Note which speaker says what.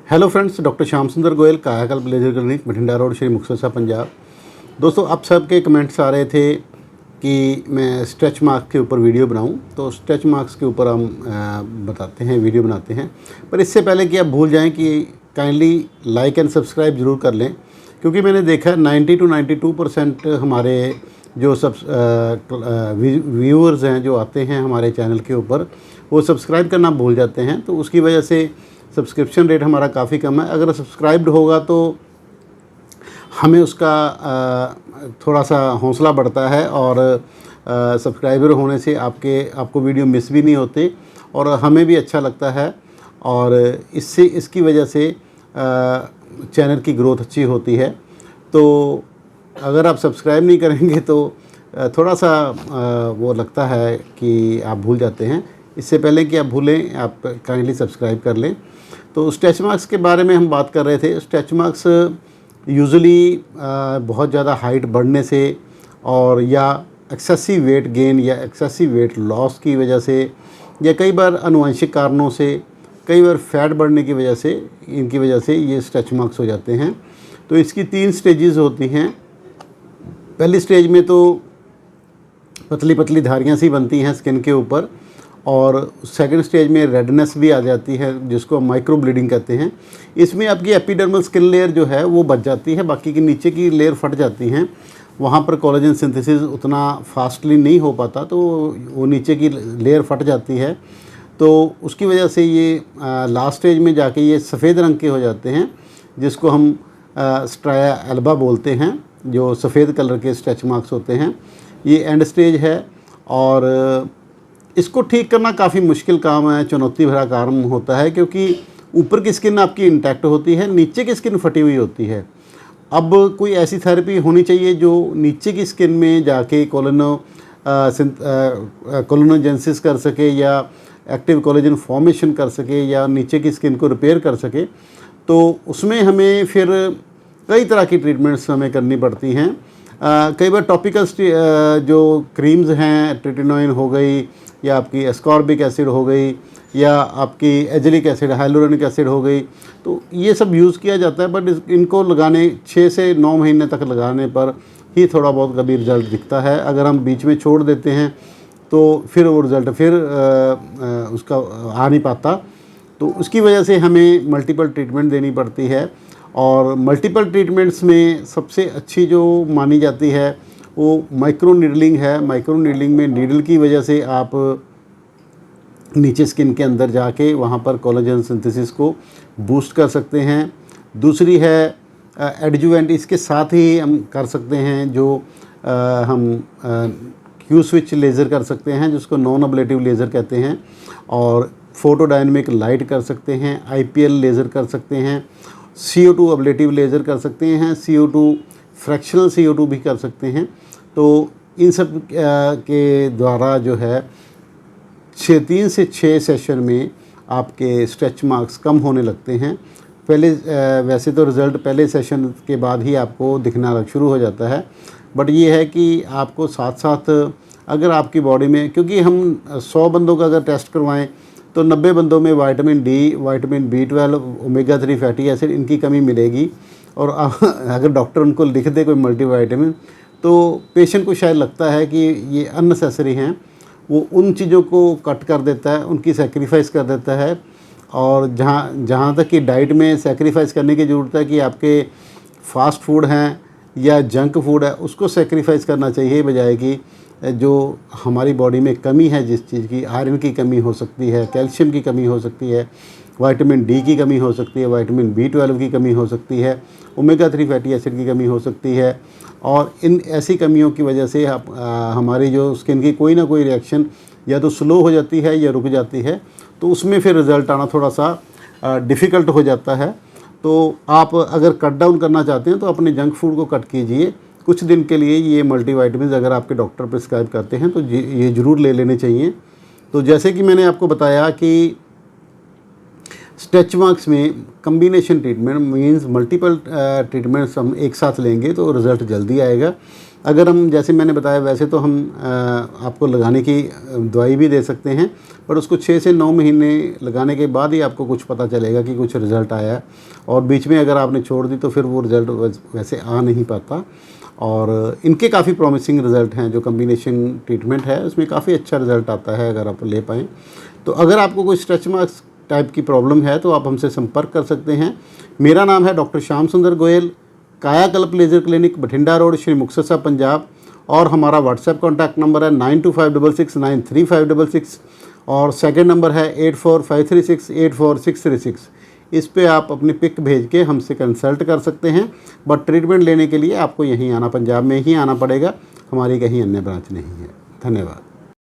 Speaker 1: Hello friends, doctor Shyam Sundar Goyal, Kayakalp laser clinic, Bathinda road, Shri Muktsar Sahib, Punjab. दोस्तों, आप सबके कमेंट्स आ रहे थे कि मैं स्ट्रेच मार्क्स के ऊपर वीडियो बनाऊं, तो स्ट्रेच मार्क्स के ऊपर हम बताते हैं, वीडियो बनाते हैं। पर इससे पहले कि आप भूल जाएं कि काइंडली लाइक एंड सब्सक्राइब ज़रूर कर लें, क्योंकि मैंने देखा 90 to 92% हमारे जो व्यूअर्स हैं जो आते हैं हमारे चैनल के ऊपर, वो सब्सक्राइब करना भूल जाते हैं। तो उसकी वजह से सब्सक्रिप्शन रेट हमारा काफ़ी कम है। अगर सब्सक्राइब्ड होगा तो हमें उसका थोड़ा सा हौसला बढ़ता है, और सब्सक्राइबर होने से आपको वीडियो मिस भी नहीं होते और हमें भी अच्छा लगता है, और इसकी वजह से चैनल की ग्रोथ अच्छी होती है। तो अगर आप सब्सक्राइब नहीं करेंगे तो थोड़ा सा वो लगता है कि आप भूल जाते हैं। इससे पहले कि आप भूलें, आप काइंडली सब्सक्राइब कर लें। तो स्ट्रेच मार्क्स के बारे में हम बात कर रहे थे। स्ट्रेच मार्क्स यूजुअली बहुत ज़्यादा हाइट बढ़ने से और या एक्सेसिव वेट गेन या एक्सेसिव वेट लॉस की वजह से, या कई बार आनुवंशिक कारणों से, कई बार फैट बढ़ने की वजह से, इनकी वजह से ये स्ट्रेच मार्क्स हो जाते हैं। तो इसकी 3 स्टेजेस होती हैं। पहली स्टेज में तो पतली पतली धारियाँ सी बनती हैं स्किन के ऊपर, और सेकंड स्टेज में रेडनेस भी आ जाती है, जिसको माइक्रो ब्लीडिंग कहते हैं। इसमें आपकी एपिडर्मल स्किन लेयर जो है वो बच जाती है, बाकी की नीचे की लेयर फट जाती हैं। वहाँ पर कोलेजन सिंथेसिस उतना फास्टली नहीं हो पाता, तो वो नीचे की लेयर फट जाती है। तो उसकी वजह से ये लास्ट स्टेज में जाके ये सफ़ेद रंग के हो जाते हैं, जिसको हम स्ट्राया एल्बा बोलते हैं, जो सफ़ेद कलर के स्ट्रेच मार्क्स होते हैं। ये एंड स्टेज है, और इसको ठीक करना काफ़ी मुश्किल काम है, चुनौती भरा काम होता है, क्योंकि ऊपर की स्किन आपकी इंटैक्ट होती है, नीचे की स्किन फटी हुई होती है। अब कोई ऐसी थेरेपी होनी चाहिए जो नीचे की स्किन में जाके कोलोनोजेंसिस कर सके, या एक्टिव कोलेजन फॉर्मेशन कर सके, या नीचे की स्किन को रिपेयर कर सके। तो उसमें हमें फिर कई तरह की ट्रीटमेंट्स हमें करनी पड़ती हैं। कई बार टॉपिकल जो क्रीम्स हैं, ट्रिटिनोइन हो गई, या आपकी एस्कॉर्बिक एसिड हो गई, या आपकी एजिलिक एसिड, हाइलुरोनिक एसिड हो गई, तो ये सब यूज़ किया जाता है। बट इनको लगाने 6 से 9 महीने तक लगाने पर ही थोड़ा बहुत कभी रिज़ल्ट दिखता है। अगर हम बीच में छोड़ देते हैं तो फिर वो रिज़ल्ट उसका आ नहीं पाता। तो उसकी वजह से हमें मल्टीपल ट्रीटमेंट देनी पड़ती है, और मल्टीपल ट्रीटमेंट्स में सबसे अच्छी जो मानी जाती है वो माइक्रो नीडलिंग है। माइक्रो नीडलिंग में नीडल की वजह से आप नीचे स्किन के अंदर जाके वहाँ पर कोलेजन सिंथेसिस को बूस्ट कर सकते हैं। दूसरी है एडजुवेंट, इसके साथ ही हम कर सकते हैं जो हम क्यू स्विच लेज़र कर सकते हैं, जिसको नॉन अब्लेटिव लेज़र कहते हैं, और फोटोडायनेमिक लाइट कर सकते हैं, IPL लेज़र कर सकते हैं, CO2 अब्लेटिव लेज़र कर सकते हैं, CO2 फ्रैक्शनल CO2 भी कर सकते हैं। तो इन सब के द्वारा जो है 3 से 6 सेशन में आपके स्ट्रेच मार्क्स कम होने लगते हैं। वैसे तो रिज़ल्ट पहले सेशन के बाद ही आपको दिखना शुरू हो जाता है, बट ये है कि आपको साथ साथ अगर आपकी बॉडी में, क्योंकि हम 100 बंदों का अगर टेस्ट करवाएं तो 90 बंदों में vitamin D, vitamin B12, omega 3 fatty acid, इनकी कमी मिलेगी। और अगर डॉक्टर उनको लिख दे कोई मल्टीविटामिन, तो पेशेंट को शायद लगता है कि ये अननेसेसरी हैं, वो उन चीज़ों को कट कर देता है, उनकी सेक्रीफाइस कर देता है। और जहाँ तक कि डाइट में सेक्रीफाइस करने की ज़रूरत है कि आपके फास्ट फूड हैं या जंक फूड है, उसको सेक्रीफाइस करना चाहिए, बजाय कि जो हमारी बॉडी में कमी है जिस चीज़ की, आयरन की कमी हो सकती है, कैल्शियम की कमी हो सकती है, विटामिन D की कमी हो सकती है, विटामिन B12 की कमी हो सकती है, ओमेगा 3 फैटी एसिड की कमी हो सकती है। और इन ऐसी कमियों की वजह से हमारी जो स्किन की कोई ना कोई रिएक्शन या तो स्लो हो जाती है या रुक जाती है, तो उसमें फिर रिज़ल्ट आना थोड़ा सा डिफ़िकल्ट हो जाता है। तो आप अगर कट डाउन करना चाहते हैं तो अपने जंक फूड को कट कीजिए कुछ दिन के लिए। ये मल्टीविटामिन अगर आपके डॉक्टर प्रिस्क्राइब करते हैं तो ये ज़रूर ले लेने चाहिए। तो जैसे कि मैंने आपको बताया कि स्ट्रेच मार्क्स में combination treatment means multiple treatments हम एक साथ लेंगे तो रिज़ल्ट जल्दी आएगा। अगर हम जैसे मैंने बताया वैसे तो हम आपको लगाने की दवाई भी दे सकते हैं, पर उसको 6 से 9 महीने लगाने के बाद ही आपको कुछ पता चलेगा कि कुछ रिज़ल्ट आया है। और बीच में अगर आपने छोड़ दी तो फिर वो रिज़ल्ट वैसे आ नहीं पाता। और इनके काफ़ी प्रॉमिसिंग रिज़ल्ट हैं, जो कम्बिनेशन ट्रीटमेंट है उसमें काफ़ी अच्छा रिज़ल्ट आता है अगर आप ले पाएँ। तो अगर आपको कोई स्ट्रेच मार्क्स टाइप की प्रॉब्लम है तो आप हमसे संपर्क कर सकते हैं। मेरा नाम है डॉक्टर श्याम सुंदर गोयल, कायाकल्प laser clinic, Bathinda road, Shri Muktsar, Punjab. और हमारा व्हाट्सएप कॉन्टैक्ट नंबर है 9256693566 और सेकंड नंबर है 8453684636। इस पे आप अपनी पिक भेज के हमसे कंसल्ट कर सकते हैं। बट ट्रीटमेंट लेने के लिए आपको यहीं आना, पंजाब में ही आना पड़ेगा, हमारी कहीं अन्य ब्रांच नहीं है। धन्यवाद।